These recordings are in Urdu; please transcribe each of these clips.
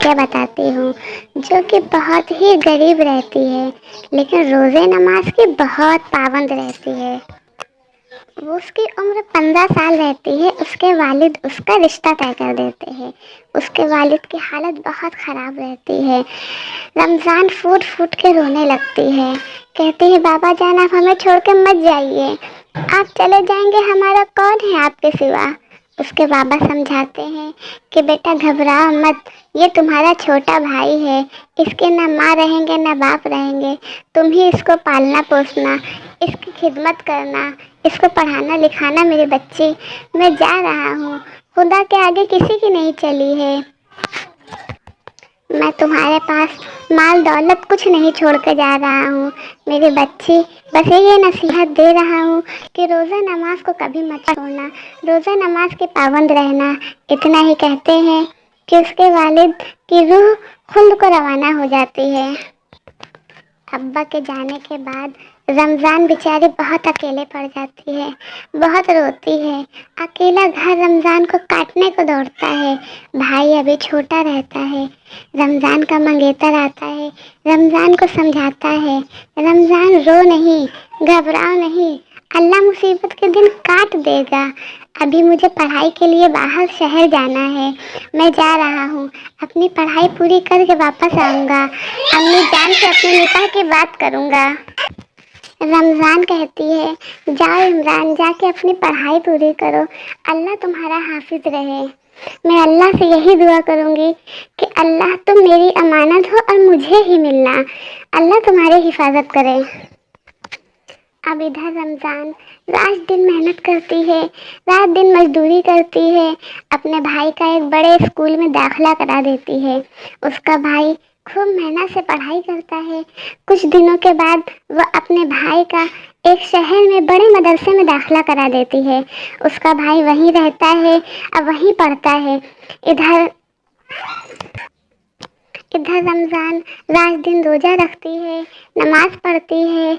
واقعہ بتاتی ہوں جو کہ بہت ہی غریب رہتی ہے لیکن روزے نماز کی بہت پابند رہتی ہے۔ وہ اس کی عمر 15 سال رہتی ہے، اس کے والد اس کا رشتہ طے کر دیتے ہیں۔ اس کے والد کی حالت بہت خراب رہتی ہے۔ رمضان پھوٹ پھوٹ کے رونے لگتی ہے، کہتی ہے بابا جان آپ ہمیں چھوڑ کے مت جائیے، آپ چلے جائیں گے ہمارا کون ہے آپ کے سوا۔ اس کے بابا سمجھاتے ہیں کہ بیٹا گھبراؤ مت، یہ تمہارا چھوٹا بھائی ہے، اس کے نہ ماں رہیں گے نہ باپ رہیں گے، تم ہی اس کو پالنا پوسنا، اس کی خدمت کرنا، اس کو پڑھانا لکھانا میری بچی، میں جا رہا ہوں، خدا کے آگے کسی کی نہیں چلی ہے، میں تمہارے پاس مال دولت کچھ نہیں چھوڑ کے جا رہا ہوں میری بچی، بس یہ نصیحت دے رہا ہوں کہ روزہ نماز کو کبھی مت چھوڑنا، روزہ نماز کے پابند رہنا۔ اتنا ہی کہتے ہیں کہ اس کے والد کی روح خلد کو روانہ ہو جاتی ہے۔ ابا کے جانے کے بعد رمضان بیچاری بہت اکیلے پڑ جاتی ہے، بہت روتی ہے، اکیلا گھر رمضان کو کاٹنے کو دوڑتا ہے۔ بھائی ابھی چھوٹا رہتا ہے، رمضان کا منگیتر آتا ہے، رمضان کو سمجھاتا ہے رمضان رو نہیں، گھبراؤ نہیں، اللہ مصیبت کے دن کاٹ دے گا، ابھی مجھے پڑھائی کے لیے باہر شہر جانا ہے، میں جا رہا ہوں، اپنی پڑھائی پوری کر کے واپس آؤں گا، امی جان سے اپنے نکاح کی بات کروں گا۔ رمضان کہتی ہے جاؤ عمران، جا کے اپنی پڑھائی پوری کرو، اللہ تمہارا حافظ رہے۔ میں اللہ سے یہی دعا کروں گی کہ اللہ تم میری امانت ہو اور مجھے ہی ملنا، اللہ تمہاری حفاظت کرے۔ اب ادھر رمضان رات دن محنت کرتی ہے، رات دن مزدوری کرتی ہے، اپنے بھائی کا ایک بڑے اسکول میں داخلہ کرا دیتی ہے۔ اس کا بھائی خوب محنت سے پڑھائی کرتا ہے۔ کچھ دنوں کے بعد وہ اپنے بھائی کا ایک شہر میں بڑے مدرسے میں داخلہ کرا دیتی ہے۔ اس کا بھائی وہیں رہتا ہے اور وہیں پڑھتا ہے۔ ادھر رمضان رات دن روزہ رکھتی ہے، نماز پڑھتی ہے،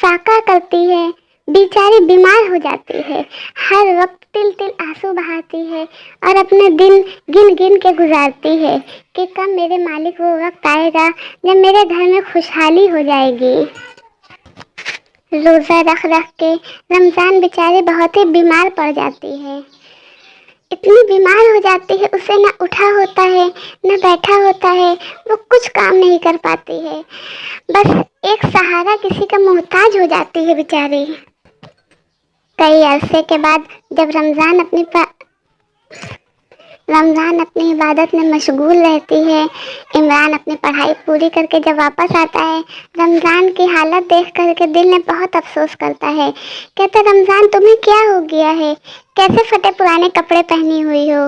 فاقہ کرتی ہے، بیچاری بیمار ہو جاتی ہے، ہر وقت تل تل آنسو بہاتی ہے اور اپنے دن گن گن کے گزارتی ہے کہ کب میرے مالک وہ وقت آئے گا جب میرے گھر میں خوشحالی ہو جائے گی۔ روزہ رکھ رکھ کے رمضان بیچاری بہت ہی بیمار پڑ جاتی ہے، اتنی بیمار ہو جاتی ہے اسے نہ اٹھا ہوتا ہے نہ بیٹھا ہوتا ہے، وہ کچھ کام نہیں کر پاتی ہے، بس ایک سہارا کسی کا محتاج ہو جاتی ہے بیچاری۔ کئی عرصے کے بعد جب رمضان اپنی عبادت میں مشغول رہتی ہے، عمران اپنی پڑھائی پوری کر کے جب واپس آتا ہے، رمضان کی حالت دیکھ کر کے دل میں بہت افسوس کرتا ہے، کہتا رمضان تمہیں کیا ہو گیا ہے، کیسے پھٹے پرانے کپڑے پہنی ہوئی ہو،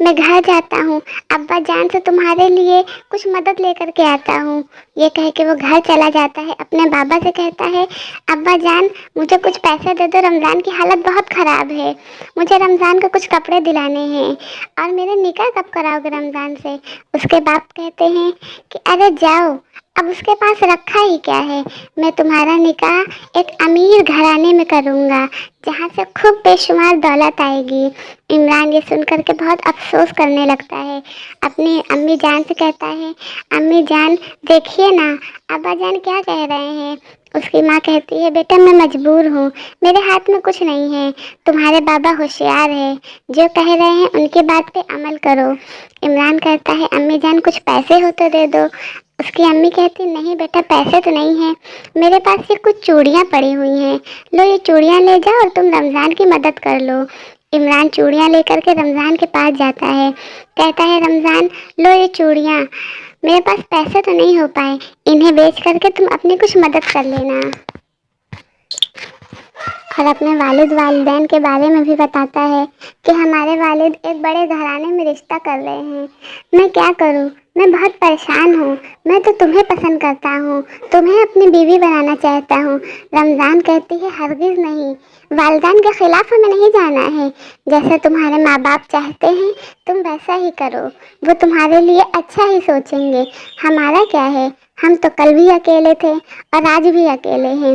میں گھر جاتا ہوں، ابا جان سے تمہارے لیے کچھ مدد لے کر کے آتا ہوں۔ یہ کہہ کے وہ گھر چلا جاتا ہے، اپنے بابا سے کہتا ہے ابا جان مجھے کچھ پیسے دے دو، رمضان کی حالت بہت خراب ہے، مجھے رمضان کو کچھ کپڑے دلانے ہیں، اور میرے نکاح کب کراؤ گے رمضان سے۔ اس کے باپ کہتے ہیں کہ ارے جاؤ، اب اس کے پاس رکھا ہی کیا ہے، میں تمہارا نکاح ایک امیر گھرانے میں کروں گا جہاں سے خوب بے شمار دولت آئے گی۔ عمران یہ سن کر کے بہت افسوس کرنے لگتا ہے، اپنی امی جان سے کہتا ہے امی جان دیکھیے نا ابا جان کیا کہہ رہے ہیں۔ اس کی ماں کہتی ہے بیٹا میں مجبور ہوں، میرے ہاتھ میں کچھ نہیں ہے، تمہارے بابا ہوشیار ہے، جو کہہ رہے ہیں ان کی بات پہ عمل کرو۔ عمران کہتا ہے امی جان کچھ پیسے ہو تو دے دو۔ اس کی امی کہتی نہیں بیٹا پیسے تو نہیں ہیں، میرے پاس یہ کچھ چوڑیاں پڑی ہوئی ہیں، لو یہ چوڑیاں لے جاؤ اور تم رمضان کی مدد کر لو۔ عمران چوڑیاں لے کر کے رمضان کے پاس جاتا ہے، کہتا ہے رمضان لو یہ چوڑیاں، میرے پاس پیسے تو نہیں ہو پائے، انہیں بیچ کر کے تم اپنی کچھ مدد کر لینا۔ اور اپنے والد والدین کے بارے میں بھی بتاتا ہے کہ ہمارے والد ایک بڑے گھرانے میں رشتہ کر رہے ہیں، میں کیا کروں، میں بہت پریشان ہوں، میں تو تمہیں پسند کرتا ہوں، تمہیں اپنی بیوی بنانا چاہتا ہوں۔ رمضان کہتی ہے ہرگز نہیں، والدین کے خلاف ہمیں نہیں جانا ہے، جیسے تمہارے ماں باپ چاہتے ہیں تم ویسا ہی کرو، وہ تمہارے لیے اچھا ہی سوچیں گے، ہمارا کیا ہے، ہم تو کل بھی اکیلے تھے اور آج بھی اکیلے ہیں،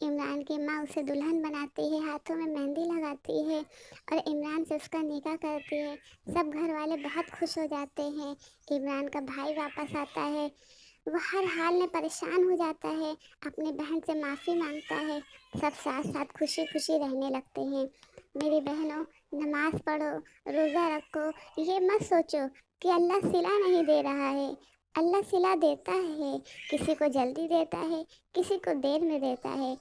عمران کی ماں اسے دلہن بناتی ہے، ہاتھوں میں مہندی لگاتی ہے اور عمران سے اس کا نکاح کرتی ہے۔ سب گھر والے بہت خوش ہو جاتے ہیں۔ عمران کا بھائی واپس آتا ہے، وہ ہر حال میں پریشان ہو جاتا ہے، اپنی بہن سے معافی مانگتا ہے، سب ساتھ ساتھ خوشی خوشی رہنے لگتے ہیں۔ میری بہنوں، نماز پڑھو، روزہ رکھو، یہ مت سوچو کہ اللہ صلہ نہیں دے رہا ہے۔ اللہ صلہ دیتا ہے، کسی کو جلدی دیتا ہے، کسی کو دیر میں دیتا ہے۔